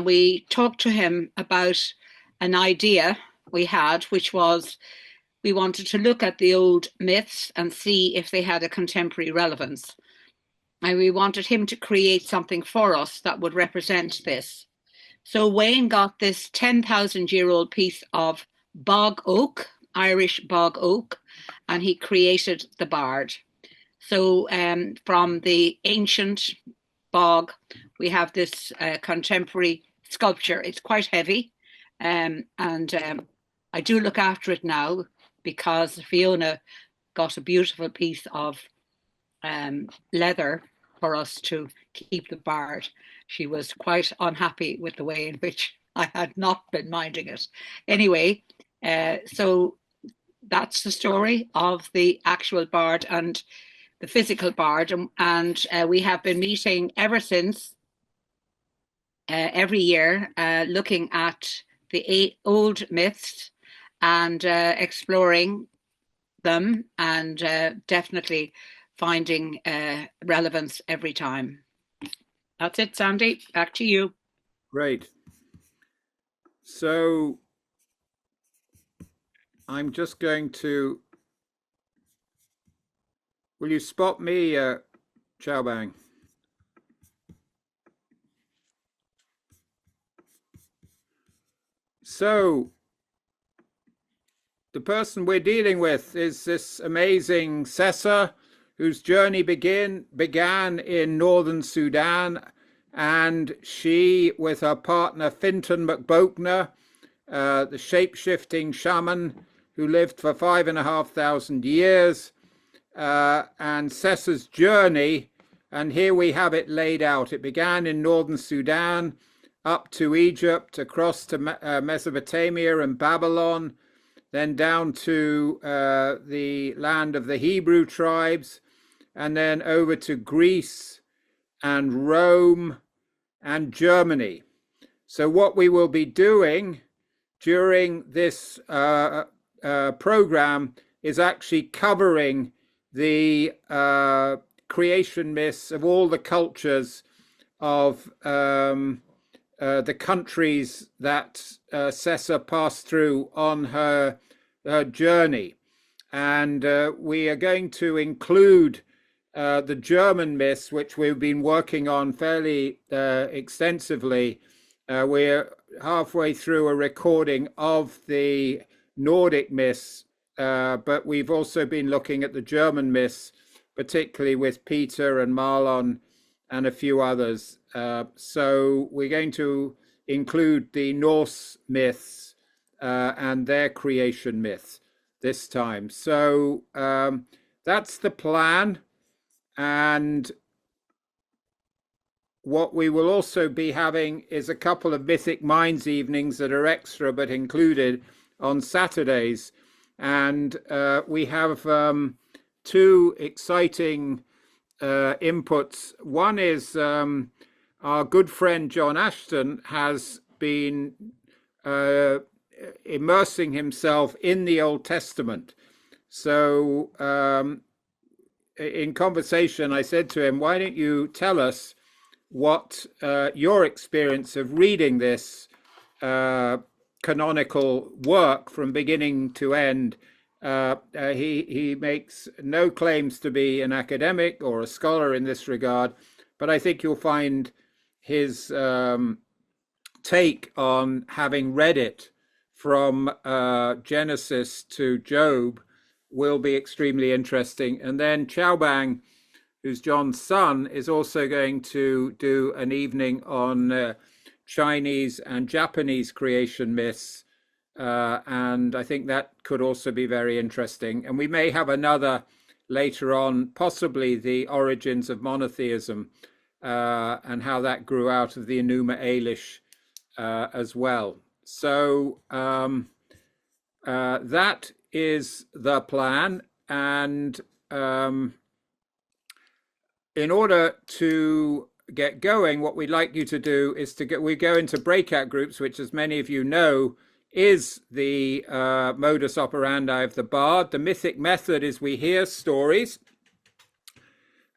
we talked to him about an idea we had, which was we wanted to look at the old myths and see if they had a contemporary relevance. And we wanted him to create something for us that would represent this. So Wayne got this 10,000-year-old piece of bog oak, Irish bog oak, and he created the bard. So from the ancient bog, we have this contemporary sculpture. It's quite heavy, and I do look after it now because Fiona got a beautiful piece of leather for us to keep the bard. She was quite unhappy with the way in which I had not been minding it. Anyway, so that's the story of the actual bard and the physical bard, and we have been meeting ever since every year, looking at the old myths and exploring them, and definitely finding relevance every time. That's it, Sandy. Back to you. Great. So I'm just going to. Will you spot me, Chow Bang? So the person we're dealing with is this amazing Cesair, whose journey began in northern Sudan, and she, with her partner Fintan MacBochna, the shape-shifting shaman who lived for 5,500 years, and Cesair's journey, and here we have it laid out. It began in northern Sudan, up to Egypt, across to Mesopotamia and Babylon, then down to the land of the Hebrew tribes, and then over to Greece and Rome and Germany. So what we will be doing during this program is actually covering the creation myths of all the cultures of the countries that Cesair passed through on her journey. And we are going to include the German myths, which we've been working on fairly extensively. We're halfway through a recording of the Nordic myths, but we've also been looking at the German myths, particularly with Peter and Marlon and a few others. So we're going to include the Norse myths and their creation myths this time. So that's the plan. And what we will also be having is a couple of Mythic Minds evenings that are extra but included on Saturdays. And we have two exciting inputs. One is our good friend John Ashton has been immersing himself in the Old Testament. So in conversation, I said to him, why don't you tell us what your experience of reading this canonical work from beginning to end. He makes no claims to be an academic or a scholar in this regard, but I think you'll find his take on having read it from Genesis to Job will be extremely interesting. And then Chow Bang, who's John's son, is also going to do an evening on Chinese and Japanese creation myths. And I think that could also be very interesting. And we may have another later on, possibly the origins of monotheism and how that grew out of the Enuma Elish as well. So that is the plan. And in order to get going, what we'd like you to do is we go into breakout groups, which, as many of you know, is the modus operandi of the bard. The mythic method is we hear stories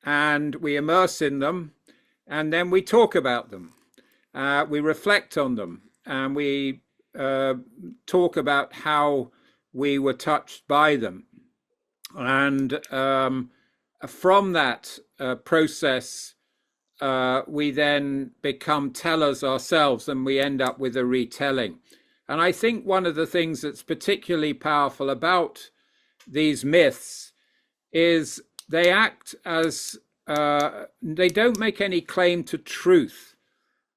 and we immerse in them, and then we talk about them. We reflect on them, and we uh, talk about how we were touched by them. And from that process, we then become tellers ourselves, and we end up with a retelling. And I think one of the things that's particularly powerful about these myths is they act as they don't make any claim to truth,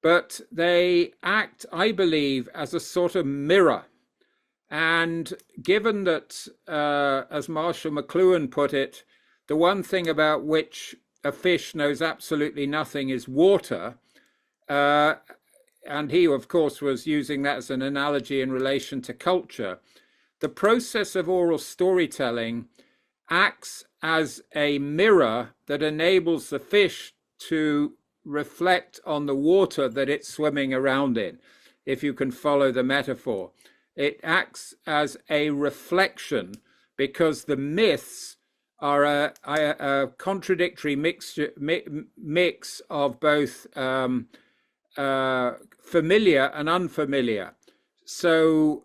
but they act, I believe, as a sort of mirror. And given that, as Marshall McLuhan put it, the one thing about which a fish knows absolutely nothing is water, uh, and he, of course, was using that as an analogy in relation to culture, the process of oral storytelling acts as a mirror that enables the fish to reflect on the water that it's swimming around in, if you can follow the metaphor. It acts as a reflection because the myths are a contradictory mix of both familiar and unfamiliar. So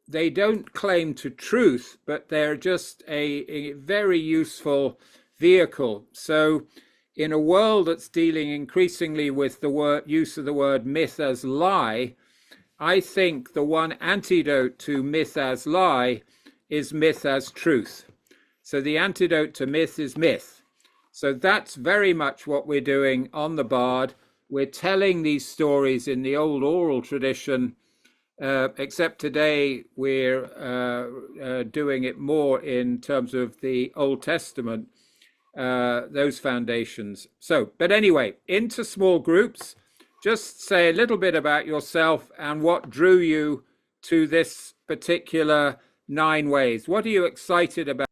they don't claim to truth, but they're just a very useful vehicle. So in a world that's dealing increasingly with the use of the word myth as lie, I think the one antidote to myth as lie is myth as truth. So the antidote to myth is myth. So that's very much what we're doing on the Bard. We're telling these stories in the old oral tradition, except today we're doing it more in terms of the Old Testament, those foundations. So, but anyway, into small groups. Just say a little bit about yourself and what drew you to this particular 9 ways. What are you excited about?